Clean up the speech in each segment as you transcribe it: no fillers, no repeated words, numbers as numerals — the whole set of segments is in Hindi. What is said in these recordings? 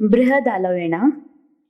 बृहदालवेण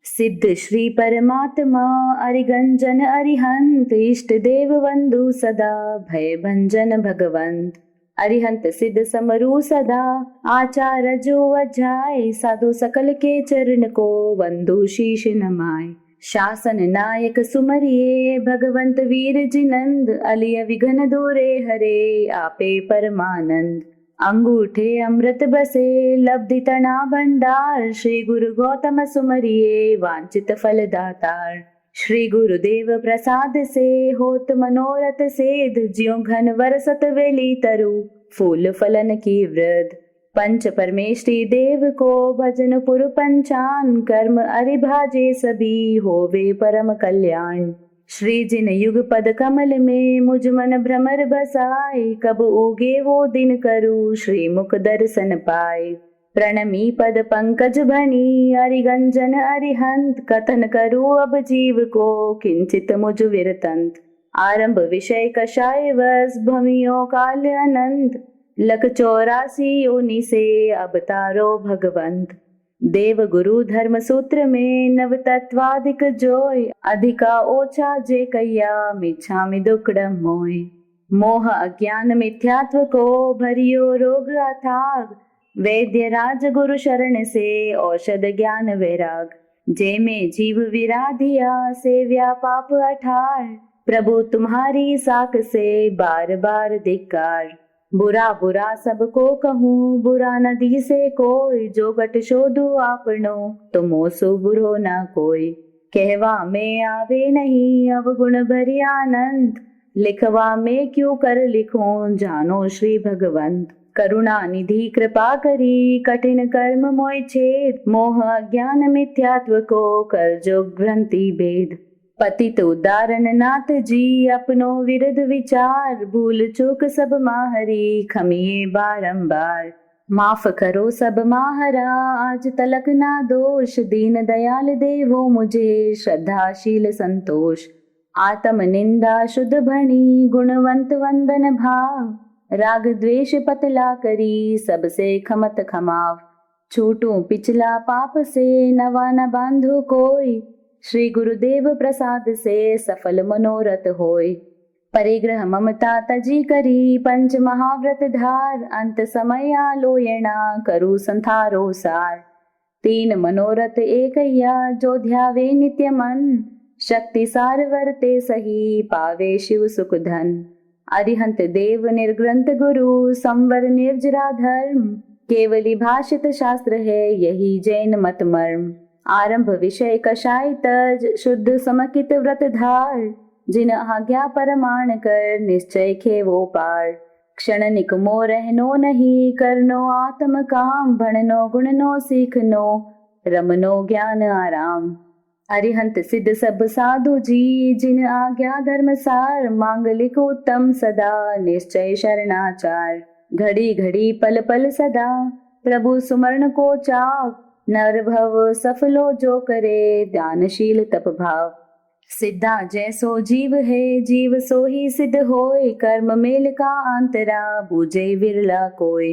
सिद्ध श्री परमात्मा अरिगंजन अरिहंत इष्ट देव वंदु सदा भय भंजन भगवंत। अरिहंत सिद्ध समरु सदा आचार जो अध्याय साधु सकल के चरण को वंदु शीश नमाय। शासन नायक सुमरिये भगवंत वीर जिनंद अलिय विघन दूरे हरे आपे परमानंद। अंगूठे अमृत बसे लब्धि तना भंडार श्री गुरु गौतम सुमरिये वांछित फल दातार। श्री गुरुदेव प्रसाद से होत मनोरथ सेध ज्यों घन बरसत वेली तरु फूल फलन की वृद्ध। पंच परमेष्टि देव को भजन पुर पंचान कर्म अरिभाजे सभी होवे परम कल्याण। श्री जिन युग पद कमल में मुझ मन भ्रमर बसाए कब उगे वो दिन करूं श्री मुख दर्शन पाए। प्रणमी पद पंकज भनी अरिगंजन अरिहंत कथन करूं अब जीव को किंचित मुझ विरतंत। आरंभ विषय कषाय वस भमियो काल अनंत लख 84 योनि से अवतारो भगवंत। देव गुरु धर्म सूत्र में नव तत्वाधिक जोय अधिका ओछा जे कहिया मिच्छामि दुक्कड़म मोय। मोह अज्ञान मिथ्यात्व को भरियो रोग अथाग वैद्य राज गुरु शरण से औषध ज्ञान वैराग। जे में जीव विराधिया सेव्या पाप अठार प्रभु तुम्हारी साख से बार बार धिक्कार। बुरा बुरा सबको कहूँ बुरा नदी से कोई जो गट शोधु आपनो तो मोसु बुरो ना कोई। कहवा में आवे नहीं अवगुण भरी आनंद लिखवा में क्यों कर लिखूं जानो श्री भगवंत। करुणा निधि कृपा करी कठिन कर्म मोय छेद मोह अज्ञान मिथ्यात्व को कर जो भ्रंति भेद। पतित उदाहरण नाथ जी अपनो विरुद्ध विचार भूल चूक सब माहरी खमिए बारंबार। माफ करो सब माहरा आज तलक ना दोष दीन दयाल देवो मुझे श्रद्धाशील संतोष। आत्म निंदा शुद्ध भणी गुणवंत वंदन भाव राग द्वेष पतला करी सबसे खमत खमाव। छूटू पिछला पाप से नवा न बांधो कोई श्री गुरुदेव प्रसाद से सफल मनोरथ होय। परिग्रह ममता तजी करी पंच महाव्रत धार अंत समय आलोयना करु संथारो सार। तीन मनोरथ एकया जो ध्यावे नित्य मन शक्ति सार वर्ते सही पावे शिव सुख धन। अरिहंत देव निर्ग्रंथ गुरु संवर निर्जरा धर्म केवली भाषित शास्त्र है यही जैन मत मर्म। आरंभ विषय कषाय तज शुद्ध समकित व्रत धार जिन आज्ञा परमाण कर निश्चय खे वो पार। क्षणनिक मोह रहनो नहीं करनो आत्म काम भणनो गुणनो सीखनो रमनो ज्ञान आराम। अरिहंत सिद्ध सब साधु जी जिन आज्ञा धर्म सार मांगलिक उत्तम सदा निश्चय शरणाचार। घड़ी घड़ी पल पल सदा प्रभु सुमरण को चाव नर भव सफलो जो करे ध्यानशील तप भाव। सिद्धा जैसो जीव है जीव सो ही सिद्ध होय कर्म मेल का अंतरा बूझे विरला कोय।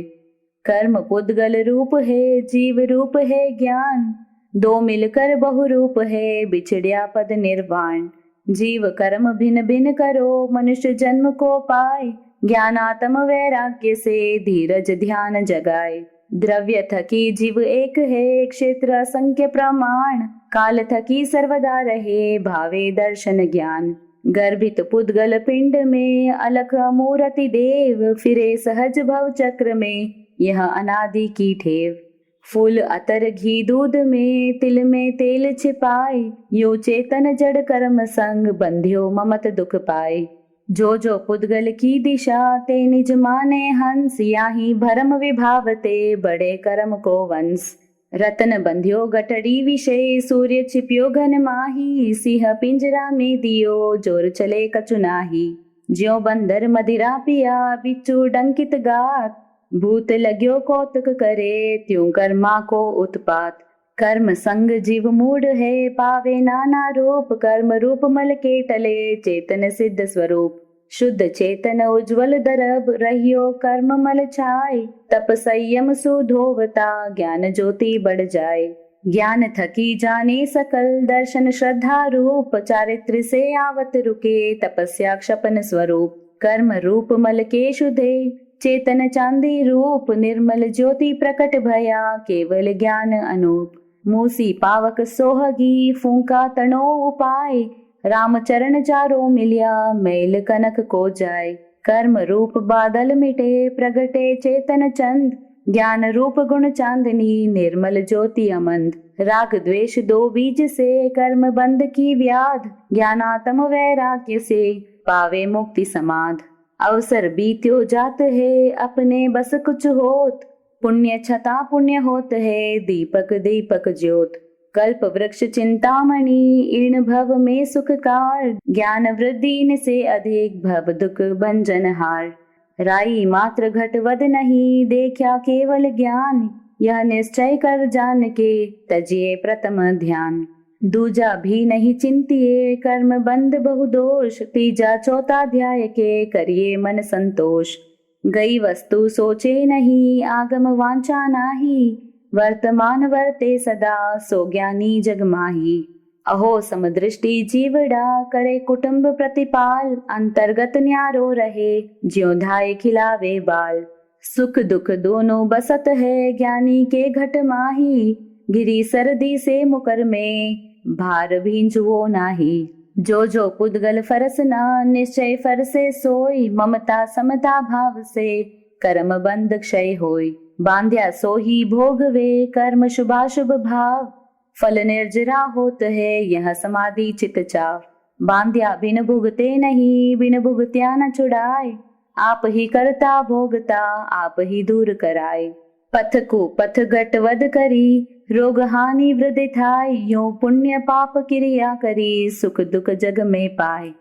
कर्म पुद्गल रूप है जीव रूप है ज्ञान दो मिलकर बहु रूप है बिछड़िया पद निर्वाण। जीव कर्म भिन्न भिन्न करो मनुष्य जन्म को पाए ज्ञानात्म वैराग्य से धीरज ध्यान जगाए। द्रव्य थकी जीव एक है क्षेत्र असंख्य प्रमाण काल थकी सर्वदा रहे भावे दर्शन ज्ञान। गर्भित पुद्गल पिंड में अलख मूर्ति देव फिरे सहज भव चक्र में यह अनादि की ठेव। फूल अतर घी दूध में तिल में तेल छिपाए यो चेतन जड़ कर्म संग बंध्यो ममत दुख पाए। जो पुद्गल की दिशा ते निज माने हंस याही भरम विभावते बड़े कर्म को वंश। रतन बंध्यो गठड़ी विषय सूर्य छिप्यो घन माही सिंह पिंजरा में दियो जोर चले कछु नाही। ज्यो बंदर मदिरा पिया बिच्छू डंकित गात भूत लग्यो कौतुक करे त्यों कर्मा को उत्पात। कर्म संग जीव मूढ़ है पावे नाना रूप कर्म रूप मल के टले चेतन सिद्ध स्वरूप। शुद्ध चेतन उज्ज्वल दरब रहियो कर्म मल छाय तप संयम सुधोवता ज्ञान ज्योति बढ़ जाए। ज्ञान थकी जाने सकल दर्शन श्रद्धा रूप, चारित्र से आवत रुके तपस्या क्षपन स्वरूप, कर्म रूप मल के शुद्धे चेतन चांदी रूप, निर्मल ज्योति प्रकट भया केवल ज्ञान अनूप, मूसी पावक सोहगी फूंका तनो उपाय, राम चरण चारो मिलिया मैल कनक को जाय, कर्म रूप बादल मिटे प्रगटे चेतन चंद, ज्ञान रूप गुण चांदनी निर्मल ज्योति अमंद, राग द्वेष दो बीज से कर्म बंध की व्याध, ज्ञानात्म वैराग्य से पावे मुक्ति समाध, अवसर बीत्यो जात है अपने बस कुछ होत, पुण्य छता पुण्य होत है दीपक दीपक ज्योत, कल्प वृक्ष चिंतामणि इन भव में सुख कार, ज्ञान वृद्धि से अधिक भव दुख भंजन हार, राई मात्र घटवद नहीं देखा केवल ज्ञान, यह निश्चय कर जान के तजिए प्रथम ध्यान, दूजा भी नहीं चिंतिए कर्म बंध बहुदोष, तीजा चौथा अध्याय के करिए मन संतोष, गई वस्तु सोचे नहीं आगम वांछा नाही, वर्तमान वर्ते सदा सो ज्ञानी जग माही, अहो समदृष्टि जीवड़ा करे कुटुंब प्रतिपाल, अंतर्गत न्यारो रहे ज्यों धाय खिलावे बाल, सुख दुख दोनों बसत है ज्ञानी के घट माही, गिरी सर्दी से मुकर में भार भींजुओ नाही, जो पुद्गल फरस ना निश्चय फरसे सोई, ममता समता भाव से कर्म बंध क्षय होय, बांध्या सो ही भोगवे कर्म शुभाशुभ भाव, फल निर्जरा होत है यह समाधि चित चाव, बांध्या बिन भुगते नहीं बिन भुगत्या न छुड़ाए, आप ही करता भोगता आप ही दूर कराए, पथ को पथ घटवद करी रोग हानि वृद्धि थाय, यूं पुण्य पाप क्रिया करी सुख दुख जग में पाए,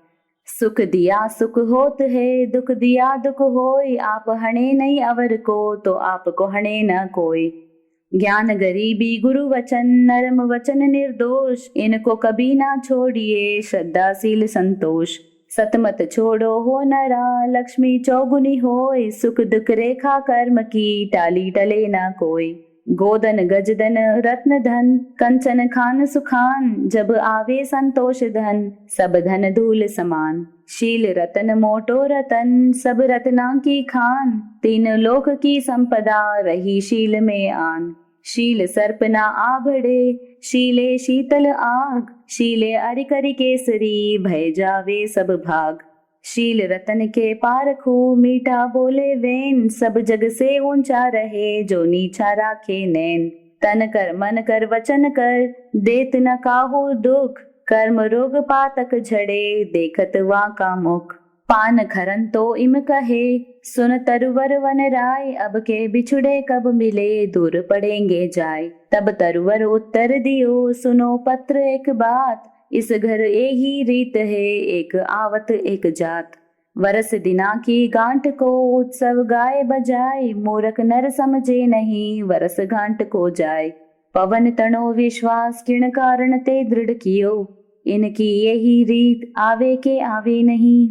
सुख दिया सुख होत है दुख दिया दुख होय, आप हणे नहीं अवर को तो आपको हणे न कोई, ज्ञान गरीबी गुरु वचन नरम वचन निर्दोष, इनको कभी ना छोड़िए श्रद्धाशील संतोष, सतमत छोड़ो हो नरा लक्ष्मी चौगुनी होय, सुख दुख रेखा कर्म की टाली टले ना कोई, गोदन गजदन रत्न धन कंचन खान सुखान, जब आवे संतोष धन सब धन धूल समान, शील रतन मोटो रतन सब रत्ना की खान, तीन लोक की संपदा रही शील में आन, शील सर्प ना आभड़े शीले शीतल आग, शीले अरि करि केसरी भय जावे सब भाग, शील रतन के पारखू मीठा बोले वेन, सब जग से ऊंचा रहे जो नीचा राखे नैन, तन कर मन कर वचन कर देत न काहू दुख, कर्म रोग पातक झड़े देखत वा का मुख, पान खरन तो इम कहे सुन तरुवर वन राय, अब के बिछुड़े कब मिले दूर पड़ेंगे जाय, तब तरुवर उत्तर दियो सुनो पत्र एक बात, इस घर यही रीत है एक आवत एक जात, वरस दिना की गांठ को उत्सव गाए बजाए, मूर्ख नर समझे नहीं वरस गांठ को जाए, पवन तणो विश्वास किण कारण ते दृढ़ कियो, इनकी यही रीत आवे के आवे नहीं,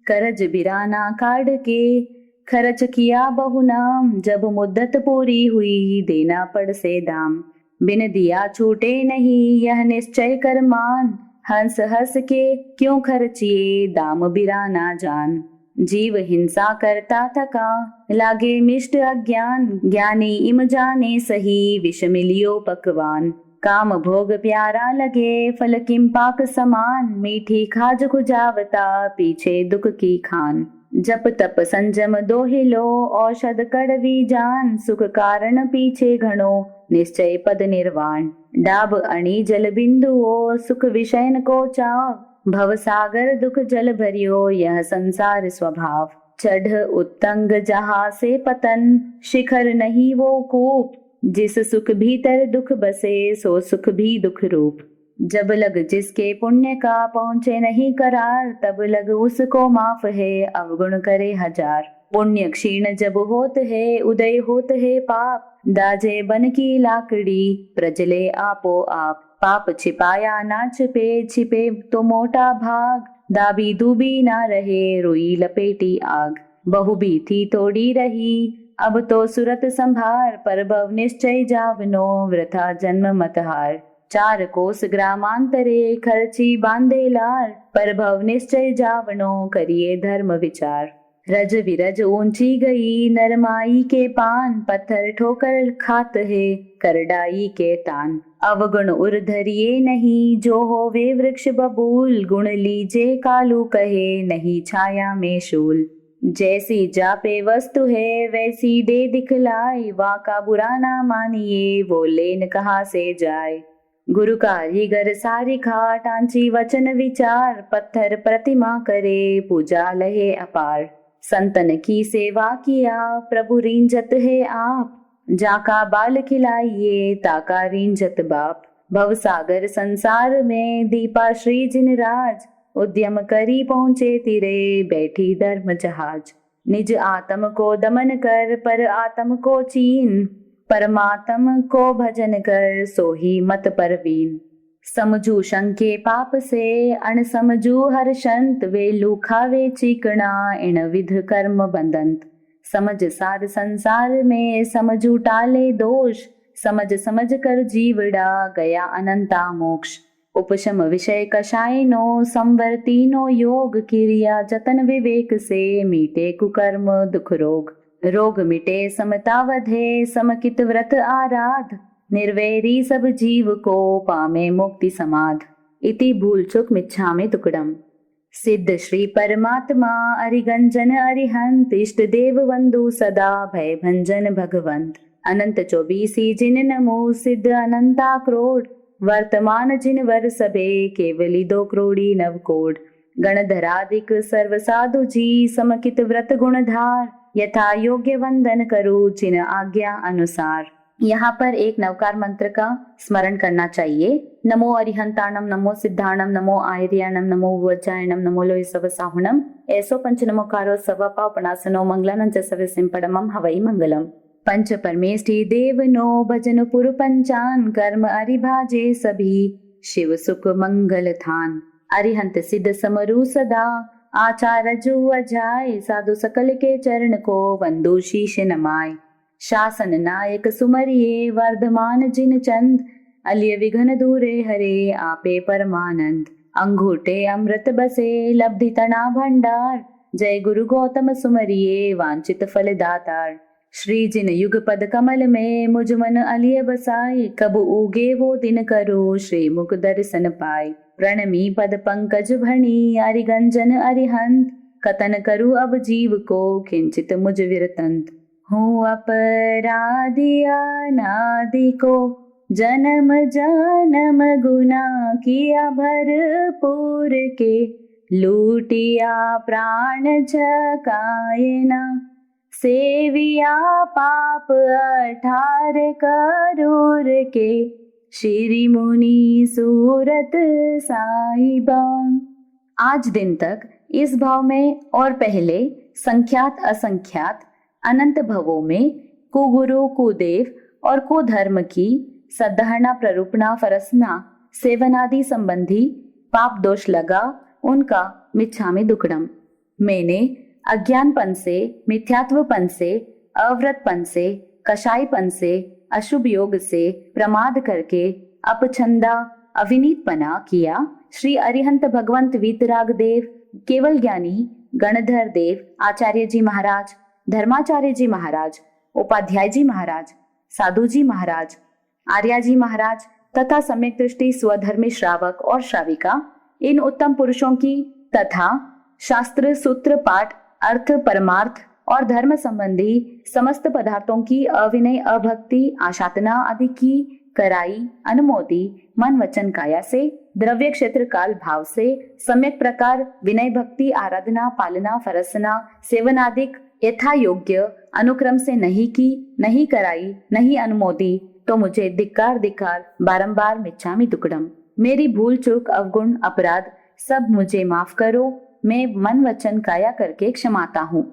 करज बिराना काढ़ के खर्च किया बहुनाम, जब मुद्दत पूरी हुई देना पड़ से दाम, बिन दिया छूटे नहीं यह निश्चय कर मान, हंस हंस के क्यों खर्चिए दाम बिराना जान, जीव हिंसा करता थका लागे मिष्ट अज्ञान, ज्ञानी इम जाने सही विष मिलियो पकवान, काम भोग प्यारा लगे फल किम पाक समान, मीठी खाज खुजावता पीछे दुख की खान, जप तप संजम दोहिलो औषध कड़वी जान, सुख कारण पीछे घणो निश्चय पद निर्वाण, डाब अणी जल बिंदुओ सुख विषयन को चाव, भव सागर दुख जल भरियो यह संसार स्वभाव, चढ़ उत्तंग जहाँ से पतन शिखर नहीं वो कूप, जिस सुख भीतर दुख बसे सो सुख भी दुख रूप, जब लग जिसके पुण्य का पहुँचे नहीं करार, तब लग उसको माफ है अवगुण करे हजार, पुण्य क्षीण जब होत है उदय होत है पाप, दाजे बन की लाकड़ी प्रजले आपो आप, पाप छिपाया ना छिपे छिपे तो मोटा भाग, दाबी दूबी ना रहे रुई लपेटी आग, बहु भी थी तोड़ी रही अब तो सुरत संभार, पर भव निश्चय जावनो, वृथा जन्म मत हार। 4 कोस ग्रामांतरे, खर्ची बांधे लार, पर भव निश्चय जावनो, करिए धर्म विचार। रज विरज ऊंची गई, नरमाई के पान, पत्थर ठोकर खात है, करडाई के तान। अवगुण उर धरिए नहीं, जो हो वे वृक्ष बबूल, गुण लीजे कालू कहे, नहीं छाया में शूल। जैसी जापे वस्तु है, वैसी दे दिखलाई, वाका बुरा ना मानिए, वो लेन कहाँ से जाए। गुरु कारीगर सारिखा, टांची वचन विचार, पत्थर प्रतिमा करे, पूजा लहे अपार। संतन की सेवा किया, प्रभु रींजत है आप, जाका बाल खिलाइए, ताका रींजत बाप। भव सागर संसार में, दीपा श्री जिन राज, उद्यम करी पहुँचे तीरे, बैठी धर्म जहाज। निज आत्म को दमन कर, पर आत्म को चीन, परमात्म को भजन कर, सोही मत परवीन। समझू शंके पाप से, अण समझू हर्षंत, वे लूखावे चिकना, इण विध कर्म बंधंत। समझ सार संसार में, समझू टाले दोष, समझ समझ कर जीवड़ा, गया अनंता मोक्ष। उपशम विषय कषायनो, संवर्तीनो योग, क्रिया जतन विवेक से, मीटे कुकर्म दुख रोग। रोग मिटे समता वधे, समकित व्रत आराध, निर्वैरी सब जीव को, पामे मुक्ति समाध। इति भूल चुक मिच्छामि दुक्कडम। सिद्ध श्री परमात्मा, अरिगंजन अरिहंत, इष्ट देव वंदु सदा, भय भंजन भगवंत। अनंत 24 जिन नमो, सिद्ध अनंता क्रोड, वर्तमान जिन वर सबे, केवली 2 करोड़ी 9 कोड। गणधराधिक सर्व साधु जी, समकित व्रत गुणधार, यथा योग्य वंदन करो, जिन आज्ञा अनुसार। यहाँ पर एक नवकार मंत्र का स्मरण करना चाहिए। नमो अरिहंताणम, नमो सिद्धाणम, नमो आयर्याणम, नमो वज्रायणम, नमो लोय सव साहुणम, ऐसो पंच नमोकारो सव पावपणासनो, मंगलानं च सव सिंपडमम हवै मंगलम। पंच परमेष्टि देवनो, भजन पुर पंचान, कर्म अरिभाजे सभी, शिव सुख मंगल थान। अरिहंत सिद्ध समरु सदा, आचार जो अजाय, साधु सकल के चरण को, वंदु शीश नमाय। शासन नायक सुमरिये, वर्धमान जिन चंद, अलिय विघन दूरे हरे, आपे परमानंद। अंगूठे अमृत बसे, लब्धि तना भंडार, जय गुरु गौतम सुमरिये, वांछित फल दातार। श्री जिन युग पद कमल में, मुझ मन अलिय बसाई, कब उगे वो दिन करो, श्री मुख दर्शन पाए। प्रणमी पद पंकज भणी, अरिगंजन अरिहंत, कतन करु अब जीव को, किंचित मुझ विरतंत। हूँ अपराधी अनादि को, जन्म जन्म गुना किया भरपूर के, लूटिया प्राण झकाए ना, सेविया पाप 18 करोड़ के, श्री मुनि सूरत साईबा। आज दिन तक इस भाव में और पहले संख्यात असंख्यात अनंत भवों में कुगुरु कुदेव और कुधर्म की सद्धारणा प्ररूपणा फरसना सेवनादि संबंधी पाप दोष लगा, उनका मिच्छामि दुक्कडम। मैंने अज्ञानपन से, मिथ्यात्वपन से, अव्रतपन से, कषायपन से, अशुभ योग से प्रमाद करके अपछंदा अविनीतपना किया। श्री अरिहंत भगवंत वीतराग देव, केवल ज्ञानी गणधर देव, आचार्य जी महाराज, धर्माचार्य जी महाराज, उपाध्याय जी महाराज, साधु जी महाराज, आर्या जी महाराज तथा सम्यक दृष्टि स्वधर्मी श्रावक और श्राविका, इन उत्तम पुरुषों की तथा शास्त्र सूत्र पाठ अर्थ परमार्थ और धर्म संबंधी समस्त पदार्थों की अविनय अभक्ति आशातना आदि की कराई अनुमोदी मन वचन काया से, द्रव्य क्षेत्र काल भाव से, सम्यक प्रकार विनय भक्ति आराधना पालना फरसना सेवनादिक यथा योग्य अनुक्रम से नहीं की, नहीं कराई, नहीं अनुमोदी, तो मुझे धिक्कार धिक्कार बारंबार मिच्छामि दुक्कडम। मेरी भूल चूक अवगुण अपराध सब मुझे माफ करो। मैं मन वचन काया करके क्षमाता हूँ।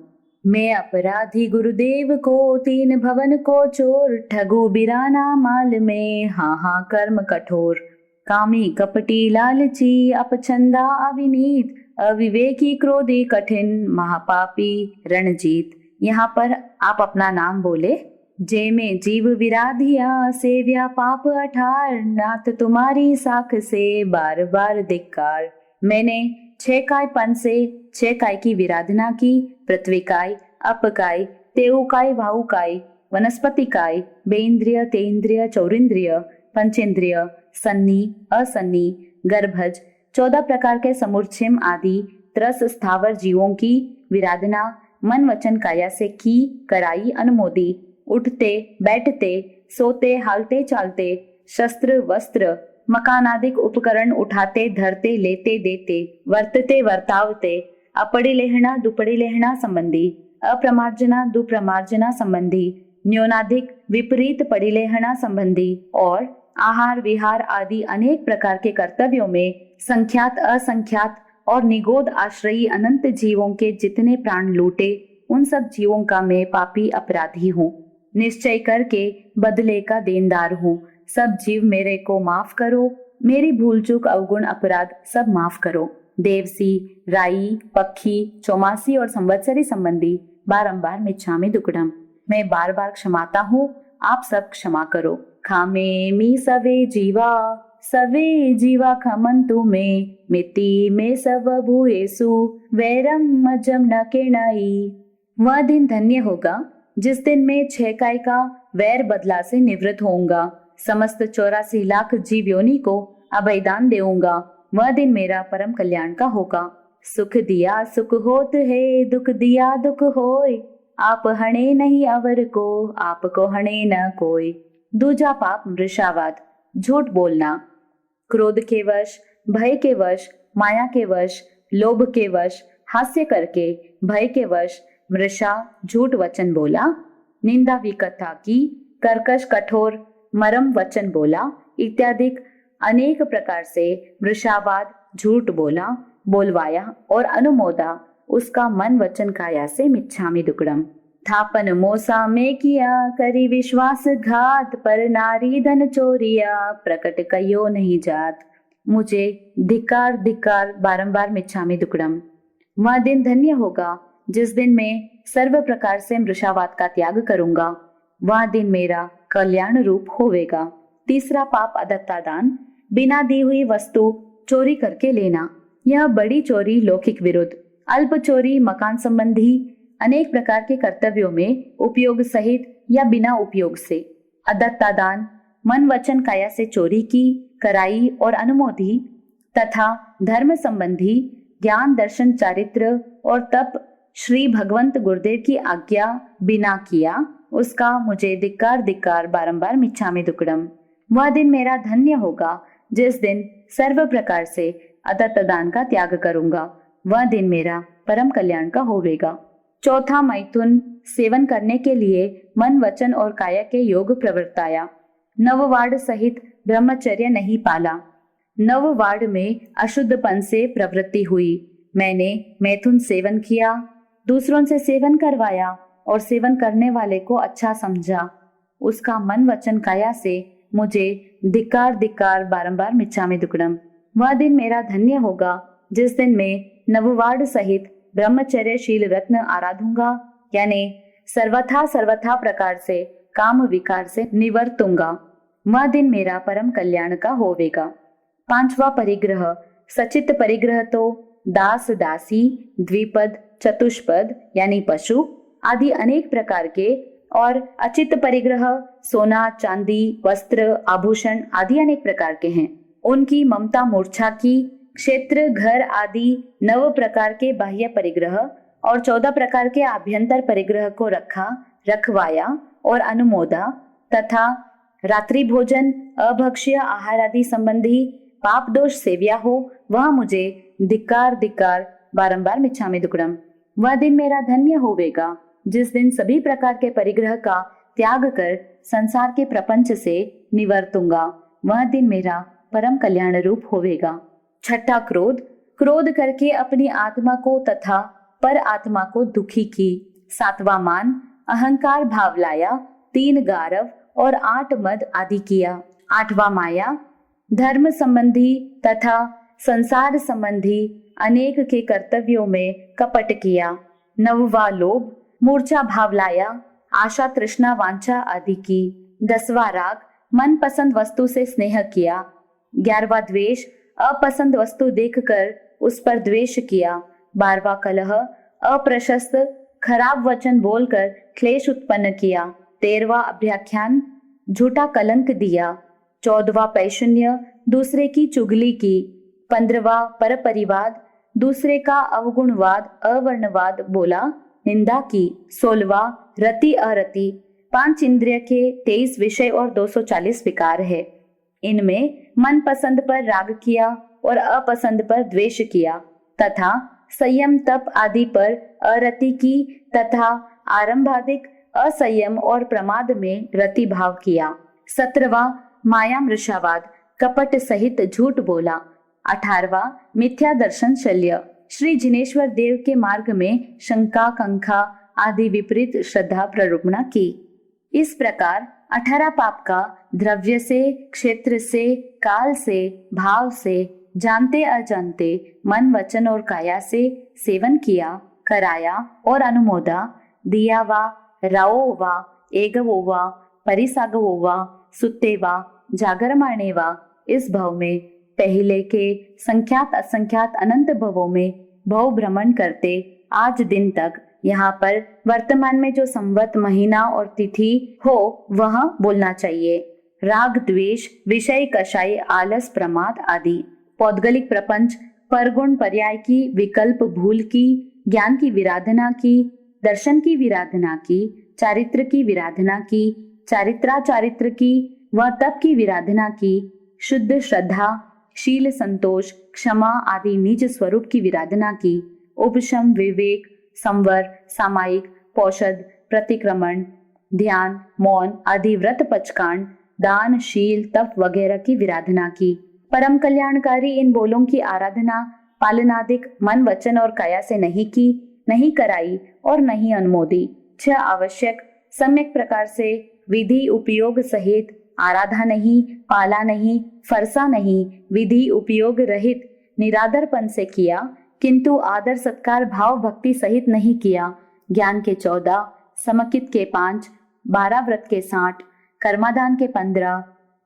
मैं अपराधी गुरुदेव को, 3 भवन को चोर, ठगु बिराना माल में, हाँ कर्म कठोर, कामी कपटी लालची, अपछंदा अविनीत, अविवेकी क्रोधी कठिन, महापापी रणजीत, यहाँ पर आप अपना नाम बोले। जे में जीव विराधिया सेव्या पाप अठार, नाथ तुम्हारी साख से बार बार धिक्कार। मैंने 6 काय पन से 6 काय की विराधना की, पृथ्वी काय, अप काय, तेऊ काय, वायु काय, वनस्पति काय, बेन्द्रिय, तेन्द्रिय, चौरिंद्रिय, पंचेंद्रिय, सन्नी, असन्नी, गर्भज, 14 प्रकार के समूर्छिम आदि 13 स्थावर जीवों की विराधना मन वचन काया से की, कराई, अनुमोदी। उठते बैठते सोते हालते चालते, शस्त्र वस्त्र मकान आदि उपकरण उठाते धरते लेते देते, वर्तते वर्तावते, अपड़ी लेहना दुपड़ी लेहना संबंधी, अप्रमार्जना दुप्रमार्जना संबंधी, न्यूनाधिक विपरीत पड़ी लेहना संबंधी और आहार विहार आदि अनेक प्रकार के कर्तव्यों में संख्यात असंख्यात और निगोद आश्रयी अनंत जीवों के जितने प्राण लूटे, उन सब जीवों का मैं पापी अपराधी हूँ। निश्चय करके बदले का देनदार हूँ। सब जीव मेरे को माफ करो, मेरी भूल चूक अवगुण अपराध सब माफ करो। देवसी, राई, पक्षी, चौमासी और संवत्सरी संबंधी बारंबार मिच्छामि दुक्कडम। मैं बार बार क्षमाता हूँ, आप सब क्षमा करो। खामे मी सवे जीवा खमंतु में, मिति में सब भूयेसु, वैरम मजम न केणाई। वह दिन धन्य होगा जिस दिन मैं 6 काय का वैर बदला से निवृत्त होऊंगा, समस्त 84 लाख जीव योनि को अभयदान देऊंगा। वह दिन मेरा परम कल्याण का होगा। सुख दिया सुख होत है, दुख दिया दुख होय, आप हणे नहीं अवर को, आपको हणे न कोई। दूजा पाप मृषावाद, झूठ बोलना। क्रोध के वश, भय के वश, माया के वश, लोभ के वश, हास्य करके, भय के वश मृषा झूठ वचन बोला, निंदा विकथा की, कर्कश कठोर मरम वचन बोला इत्यादि अनेक प्रकार से मृषावाद झूठ बोला, बोलवाया और अनुमोदा, उसका मन वचन काया से मिच्छामि दुक्कडम। थापन मोसा में किया, करी विश्वासघात, पर नारी धन चोरिया, प्रकट कयो नहीं जात। मुझे धिक्कार धिक्कार बारंबार मिच्छामि दुक्कडम। वह दिन धन्य होगा जिस दिन मैं सर्व प्रकार से मृषावाद का त्याग करूंगा, वह दिन मेरा कल्याण रूप होवेगा। तीसरा पाप अदत्ता दान, बिना दी हुई वस्तु चोरी करके लेना। यह बड़ी चोरी लौकिक विरुद्ध, अल्प चोरी मकान संबंधी अनेक प्रकार के कर्तव्यों में उपयोग सहित या बिना उपयोग से। अदत्ता दान मन वचन काया से चोरी की, कराई और अनुमोदी तथा धर्म संबंधी ज्ञान दर्शन चारित्र और तप श्री भगवंत गुरुदेव की आज्ञा बिना किया, उसका मुझे धिक्कार धिक्कार बारंबार मिच्छामि दुक्कडम। वह दिन मेरा धन्य होगा जिस दिन सर्व प्रकार से अदत्त दान का त्याग करूंगा, वह दिन मेरा परम कल्याण का होवेगा। चौथा मैथुन, सेवन करने के लिए मन वचन और काया के योग प्रवर्ताया। नववाड़ सहित ब्रह्मचर्य नहीं पाला। नववाड़ में अशुद्धपन से प्रवृत्ति हुई। मैंने मैथुन सेवन किया, दूसरों से सेवन करवाया और सेवन करने वाले को अच्छा समझा, उसका मन वचन काया से मुझे धिक्कार धिक्कार बारंबार मिच्छामि दुक्कडम। वह दिन मेरा धन्य होगा जिस दिन मैं नववाड़ सहित ब्रह्मचर्यशील रत्न आराधूंगा, यानी सर्वथा प्रकार से काम विकार से निवर्तूंगा। वह दिन मेरा परम कल्याण का होवेगा। पांचवा परिग्रह, सचित परिग्रह तो दास दासी, द्विपद, चतुष्पद यानी पशु आदि अनेक प्रकार के और अचित परिग्रह सोना चांदी वस्त्र आभूषण आदि अनेक प्रकार के हैं। उनकी ममता मूर्छा की, क्षेत्र घर आदि 9 प्रकार के बाह्य परिग्रह और 14 प्रकार के आभ्यंतर परिग्रह को रखवाया और अनुमोदा तथा रात्रि भोजन अभक्ष्य आहार आदि संबंधी पाप दोष सेव्या हो, वह मुझे धिक्कार धिक्कार बारंबार मिच्छामि दुक्कडम। वह दिन मेरा धन्य होवेगा जिस दिन सभी प्रकार के परिग्रह का त्याग कर संसार के प्रपंच से निवर्तूंगा। वह दिन मेरा परम कल्याण रूप होवेगा। छठा क्रोध, क्रोध करके अपनी आत्मा को तथा पर आत्मा को दुखी की। सातवां मान, अहंकार भाव लाया, 3 गारव और 8 मद आदि किया। आठवां माया, धर्म संबंधी तथा संसार संबंधी अनेक के कर्तव्यों में कपट किया। नववा लोभ, मूर्छा भाव लाया, आशा तृष्णा वांछा आदि की। 10वां राग मनपसंद वस्तु से स्नेह किया। 11वां द्वेष अपसंद वस्तु देखकर उस पर द्वेष किया। 12वां कलह अप्रशस्त खराब वचन बोलकर क्लेश उत्पन्न किया। 13वां अभ्याख्यान झूठा कलंक दिया। 14वां पैशून्य दूसरे की चुगली की। 15वां परपरिवाद दूसरे का अवगुणवाद अवर्णवाद बोला, निंदा की। 16वां रति अरति 5 इंद्रिय के 23 विषय और 240 विकार है। इनमें मन पसंद पर राग किया और अपसंद पर द्वेष किया तथा संयम तप आदि पर अरति की तथा आरंभादिक असंयम और प्रमाद में रति भाव किया। 17वां माया मृषावाद कपट सहित झूठ बोला। 18वां मिथ्या दर्शन शल्य श्री जिनेश्वर देव के मार्ग में शंका कंखा आदि विपरीत श्रद्धा प्ररूपणा की। इस प्रकार 18 पाप का द्रव्य से, क्षेत्र से, काल से, भाव से, जानते अजानते, मन वचन और काया से सेवन किया, कराया और अनुमोदा, दिया वा, राओ वा, एगवो वा, परिसागवो वा, सुत्ते वा, जागर मारने वा, इस भव में पहले के संख्यात असंख्यात अनंत भवों में भव भ्रमण करते आज दिन तक यहाँ पर वर्तमान में जो संवत महीना और तिथि हो वह बोलना चाहिए। राग द्वेष विषय कषाय आलस प्रमाद आदि पौद्गलिक प्रपंच परगुण पर्याय की विकल्प भूल की, ज्ञान की विराधना की, दर्शन की विराधना की, चारित्र की विराधना की, चारित्राचारित्र की व तप की विराधना की, शुद्ध श्रद्धा, शील, संतोष, क्षमा आदि निज स्वरूप की विराधना की, उपशम, विवेक, संवर, सामायिक, पौषध, प्रतिक्रमण, ध्यान, मौन आदि व्रत पचकांड, दान, शील, तप वगैरह की विराधना की। परम कल्याणकारी इन बोलों की आराधना पालनादिक मन वचन और काया से नहीं की, नहीं कराई और नहीं अनुमोदी। 6 आवश्यक सम्यक प्रकार से विधि उपयोग सहित आराधा नहीं, पाला नहीं, फरसा नहीं, विधि उपयोग रहित निरादरपन से किया, किंतु आदर सत्कार भाव भक्ति सहित नहीं किया। ज्ञान के 14, समकित के 5, 12 व्रत के 60, कर्मादान के 15,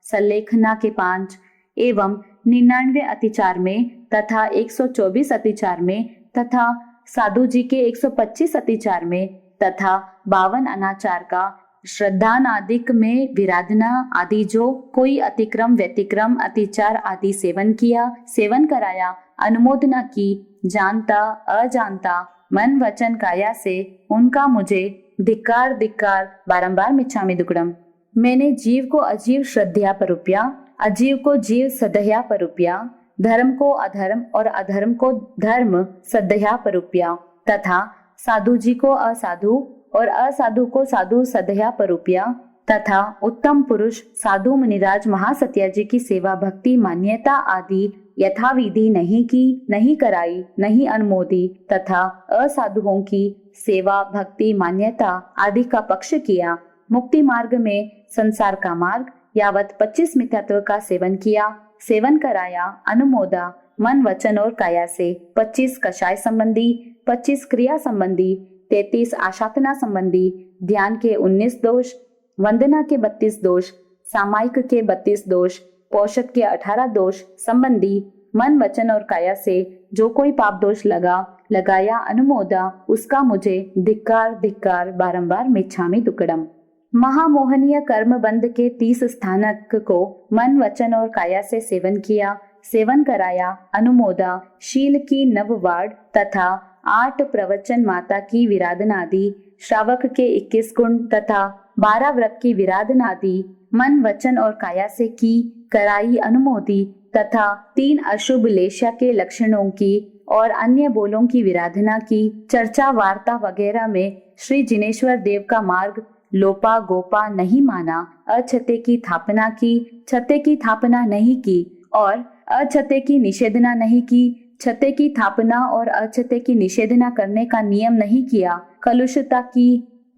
सल्लेखना के 5 एवं 99 अतिचार में तथा 124 अतिचार में तथा साधु जी के 125 अतिचार में तथा 52 अनाचार का श्रद्धानादिक में विराधना आदि जो कोई अतिक्रम व्यतिक्रम अतिचार आदि सेवन किया, सेवन कराया, अनुमोदना की, जानता अजानता मन वचन काया से उनका मुझे धिक्कार धिक्कार बारंबार मिच्छामि दुक्कडम। मैंने जीव को अजीव श्रद्धया परुप्या, अजीव को जीव सदया परुप्या, धर्म को अधर्म और अधर्म को धर्म सदया परुप्या तथा साधु जी को असाधु और असाधु को साधु सदया परुप्या तथा उत्तम पुरुष साधु मुनिराज महासत्या जी की सेवा भक्ति मान्यता आदि यथाविधि नहीं की, नहीं कराई, नहीं अनुमोदी तथा असाधुओं की सेवा भक्ति मान्यता आदि का पक्ष किया। मुक्ति मार्ग में संसार का मार्ग यावत 25 मिथ्यात्व का सेवन किया, सेवन कराया, अनुमोदा मन वचन और काया से। 25 कषाय संबंधी, 25 क्रिया संबंधी, 33 आशातना संबंधी, ध्यान के 19 दोष, वंदना के 32 दोष, सामायिक के 32 दोष, पौषध के 18 दोष संबंधी मन वचन और काया से जो कोई पाप दोष लगाया अनुमोदा उसका मुझे धिक्कार धिक्कार बारंबार मिच्छामि दुक्कडम। महामोहनीय कर्म बंध के 30 स्थानक को मन वचन और काया से सेवन किया, सेवन कराया, अनुमोदा, शील की नववाड़ तथा 8 प्रवचन माता की विराधनादि, श्रावक के 21 गुण तथा 12 व्रत की विराधनादि मन वचन और काया से की, कराई, अनुमोदी तथा 3 अशुभ लेशा के लक्षणों की और अन्य बोलों की विराधना की, चर्चा वार्ता वगैरह में श्री जिनेश्वर देव का मार्ग लोपा गोपा नहीं माना, अछते की थापना की, छते की थापना नहीं की और अछते की निषेधना नहीं की, छते की थापना और अछते की निषेधना करने का नियम नहीं किया, कलुषता की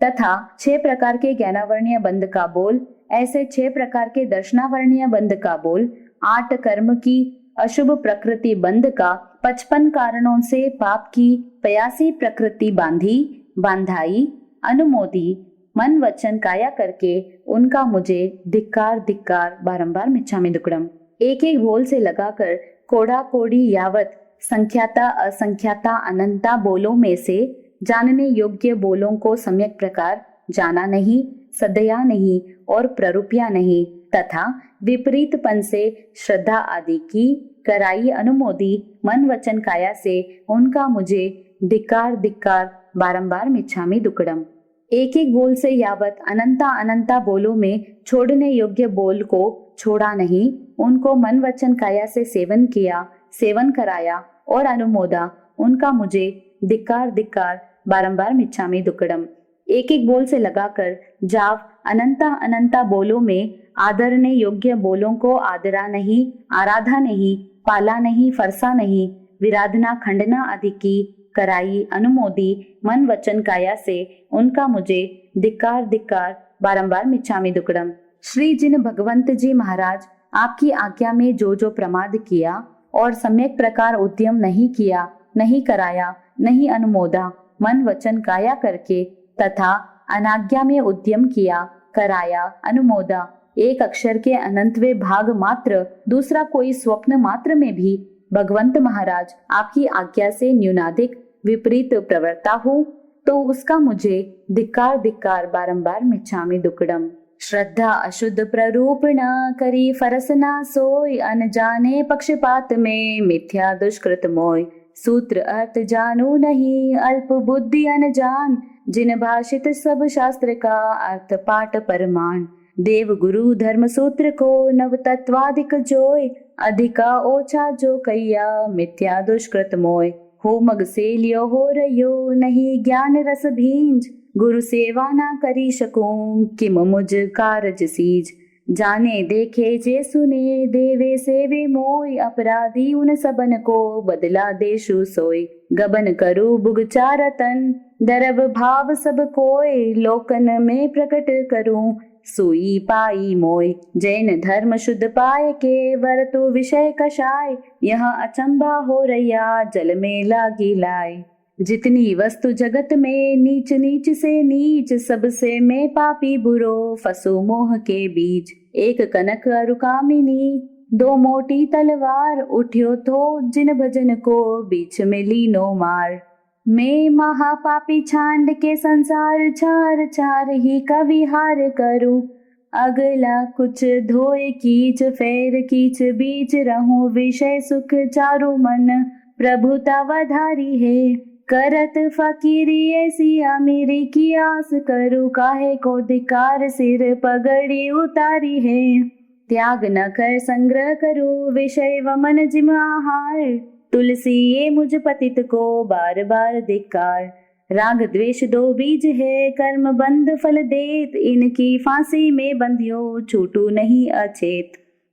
तथा 6 प्रकार के ज्ञानावर्णीय बंध का बोल, ऐसे 6 प्रकार के दर्शनावर्णीय बंध का बोल, 8 कर्म की, अशुभ प्रकृति बंध का, 55 कारणों से पाप की, 85 प्रकृति बांधी बांधाई, अनुमोदी, मन वचन काया करके उनका मुझे धिक्कार धिक्कार बारंबार मिच्छामि दुक्कडम। एक एक बोल से लगाकर कोड़ा कोड़ी यावत संख्याता असंख्याता अनंता बोलों में से जानने योग्य बोलों को सम्यक प्रकार जाना नहीं, सदया नहीं और प्ररूपिया नहीं तथा विपरीतपन से श्रद्धा आदि की कराई अनुमोदी, मन वचन काया से उनका मुझे धिक्कार धिक्कार बारंबार मिच्छामि दुक्कडम। एक एक बोल से यावत अनंता अनंता बोलों में छोड़ने योग्य बोल को छोड़ा नहीं, उनको मन वचन काया से सेवन किया, सेवन कराया और अनुमोदा, उनका मुझे धिक्कार धिक्कार बारंबार मिच्छामि दुक्कडम। एक एक बोल से लगाकर जाव अनंता अनंता बोलों में आदरने योग्य बोलों को आदरा नहीं, आराधा नहीं, पाला नहीं, फरसा नहीं, विराधना खंडना आदि की कराई अनुमोदी, मन वचन काया से उनका मुझे धिक्कार धिक्कार बारंबार मिच्छामि दुक्कडम। श्री जिन भगवंत जी महाराज आपकी आज्ञा में जो जो प्रमाद किया और सम्यक प्रकार उद्यम नहीं किया, नहीं कराया, नहीं अनुमोदा, मन वचन काया करके तथा अनाज्ञा में उद्यम किया, कराया, अनुमोदा, एक अक्षर के अनंतवे भाग मात्र, दूसरा कोई स्वप्न मात्र में भी भगवंत महाराज आपकी आज्ञा से न्यूनाधिक विपरीत प्रवृत्ता हो तो उसका मुझे धिक्कार धिक्कार बारंबार मिच्छामि दुक्कडम। श्रद्धा अशुद्ध प्ररूपण करी फरसना सोय, अनजाने पक्षपात में मिथ्या दुष्कृत मोय। सूत्र अर्थ जानू नहीं, अल्प बुद्धि अनजान, जिन भाषित सब शास्त्र का अर्थ पाठ परमाण। देव गुरु धर्म सूत्र को नव तत्वाधिक जोय, अधिका ओछा जो कैया मिथ्या दुष्कृत मोय। हो मग से लियो हो रयो नहीं ज्ञान रस भींज, गुरु सेवा ना करी सकूं किम मुझ कारज सीज। जाने देखे जे सुने देवे सेवे मोय, अपराधी उन सबन को बदला देशु सोय। गबन करु बुगचारतन दरब भाव सब कोय, लोकन में प्रकट करूं सुई पाई मोय। जैन धर्म शुद्ध पाए के वरतु विषय कषाय, यह अचंबा हो रया जल में लागी लाय। जितनी वस्तु जगत में नीच नीच से नीच, सबसे मैं पापी बुरो फसु मोह के बीच। एक कनक अरुकामिनी दो मोटी तलवार, उठ्यो तो जिन भजन को बीच में लीनो मार। मैं महापापी छांड के संसार चार चार ही का विहार करूं, अगला कुछ धोए कीच फेर कीच बीच रहूं। विषय सुख चारु मन प्रभुता वधारी है, करत फकीरी ऐसी अमीरी की आस करूं। काहे को धिकार सिर पगड़ी उतारी है, त्याग न कर संग्रह करूं विषय व मन जिम आहार। तुलसी ये मुझ पतित को बार बार धिक्कार, राग द्वेष दो बीज है कर्म बंध फल देत। इनकी फांसी में बंधियो छूटू नहीं अचेत।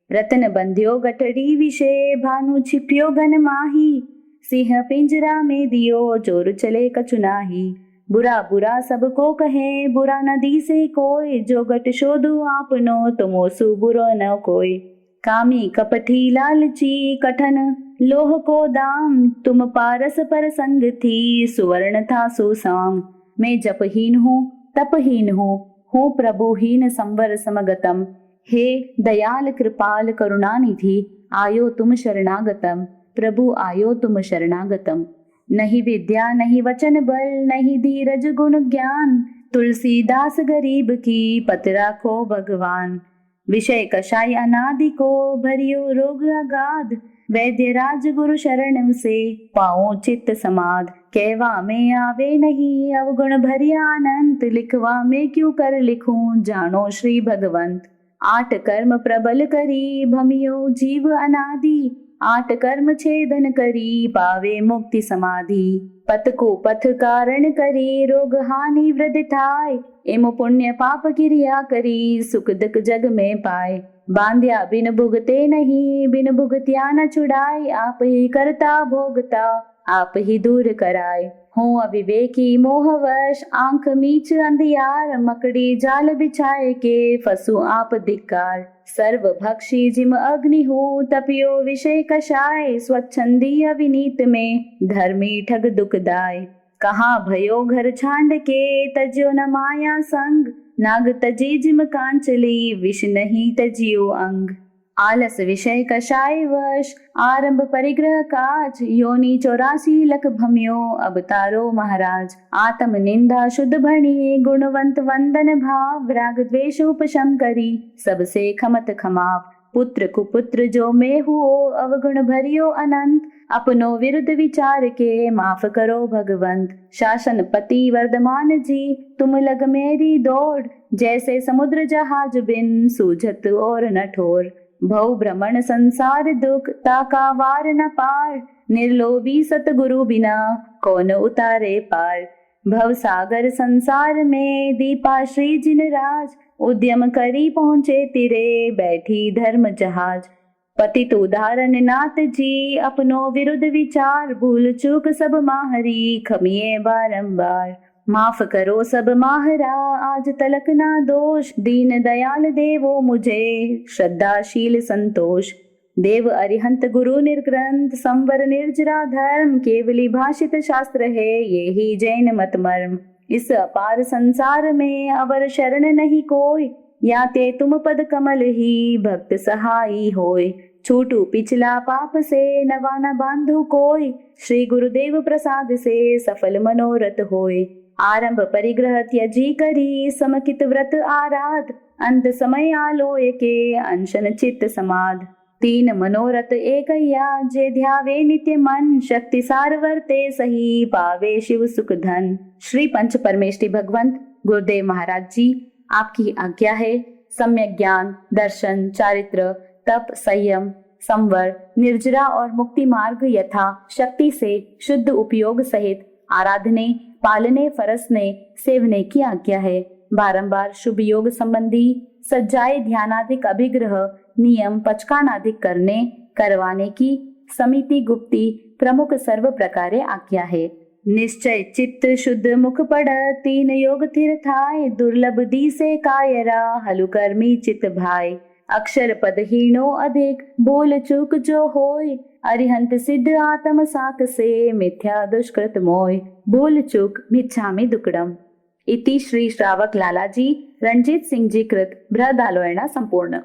रतन बंधियो गठड़ी विषय भानु छिपियो घन माही, सिंह पिंजरा में दियो चोर चले कछु नाही। बुरा बुरा सबको कहे बुरा नदी से कोय, जो गट शोधु आपनो तुमोसु बुरो न कोय। कामी कपटी लालची कठन लोह को दाम, तुम पारस पर संग थी सुवर्ण था सुसाम। मैं जपहीन हूँ तपहीन हूँ प्रभुहीन संवर समगतम। हे दयाल कृपाल करुणानिधि आयो तुम शरणागतम, प्रभु आयो तुम शरणागतम। नहीं विद्या नहीं वचन बल, नहीं धीरज गुण ज्ञान, तुलसीदास गरीब की पत राखो भगवान। विषय कषाय अनादि को भरियो रोग अगाध, वैद्य राज गुरु शरण से पाओ चित्त समाध। कहवा में आवे नहीं अवगुण भरिया अनंत, लिखवा में क्यों कर लिखूं जानो श्री भगवंत। आठ कर्म प्रबल करी भमियो जीव अनादि, आठ कर्म छेदन करी पावे मुक्ति समाधि। पथ को पथ कारण करी रोग हानि वृद्धि थाय, एम पुण्य पाप क्रिया करी सुख दुख जग में पाए। बांध्या बिन भुगते नहीं बिन भुगतिया न छुड़ाए, आप ही करता भोगता आप ही दूर कराए। हूँ अविवेकी मोहवश आंख मीच अंधियार, मकड़ी जाल बिछाए के फसु आप धिक्कार। सर्व भक्षी जिम अग्नि हूँ तपियो विषय कषाय, स्वच्छंदी अविनीत में धर्मी ठग दुखदाय। कहाँ भयो घर छांड के, तज्यो न माया संग, नाग तजे जिम कांचली, विष नहीं तजियो अंग। आलस विषय कषाय वश, आरंभ परिग्रह काज, योनि 84 लख भम्यो, अब तारो महाराज। आत्म निंदा शुद्ध भणी, गुणवंत वंदन भाव, राग द्वेष उपशम करी, सबसे खमत खमाव। पुत्र कुपुत्र जो में हुओ, अवगुण भरियो अनंत, अपनो विरुद्ध विचार के, माफ करो भगवंत। शासन पति वर्धमान जी, तुम लग मेरी दौड़, जैसे समुद्र जहाज बिन, सूझत और न ठोर। भव भ्रमण संसार दुख, ताका वार न पार, निर्लोभी सतगुरु बिना, कौन उतारे पार। भव सागर संसार में, दीपा श्री जिन राज, उद्यम करी पहुँचे तिरे, बैठी धर्म जहाज। पतित उदाहरण नाथ जी, अपनो विरुद्ध विचार, भूल चूक सब माहरी, खमिए बारंबार। माफ करो सब माहरा, आज तलक ना दोष, दीन दयाल देवो मुझे, श्रद्धाशील संतोष। देव अरिहंत गुरु निर्ग्रंथ, संवर निर्जरा धर्म, केवली भाषित शास्त्र है, ये ही जैन मत मर्म। इस अपार संसार में अवर शरण नहीं कोई, याते तुम पद कमल ही, भक्त सहाई होय। छूटू पिछला पाप से, नवा न बांधु कोय, श्री गुरुदेव प्रसाद से, सफल मनोरथ होय। आरंभ परिग्रह त्यजी करी, समकित व्रत आराध, अंत समय आलोय के, अनशन चित्त समाध। 3 मनोरथ एकैया, जे ध्यावे नित्य मन, शक्ति सार वर्ते सही, पावे शिव सुख धन। श्री पंच परमेष्टि भगवंत गुरुदेव महाराज जी, आपकी आज्ञा है। सम्यक ज्ञान, दर्शन, चारित्र, तप, संयम, संवर, निर्जरा और मुक्ति मार्ग यथा शक्ति से शुद्ध उपयोग सहित आराधने, पालने, फरसने, सेवने की आज्ञा है। बारंबार शुभ योग संबंधी सज्जाए ध्यानाधिक अभिग्रह, नियम पचकानाधिक करवाने की समिति गुप्ती प्रमुख सर्व प्रकारे आज्ञा है। निश्चय चित्त शुद्ध मुख पड़, 3 योग थिर थाय, दुर्लभ दी से कायरा, हलु कर्मी चित भाई। अक्षर पद हीनो अधिक, भूल चूक जो होय, अरिहंत सिद्ध आत्म साक से, मिथ्या दुष्कृत मोय। भूल चूक मिच्छामि दुक्कडम। इति श्री श्रावक लालाजी रणजीत सिंह जी कृत बृहदालोयना संपूर्ण।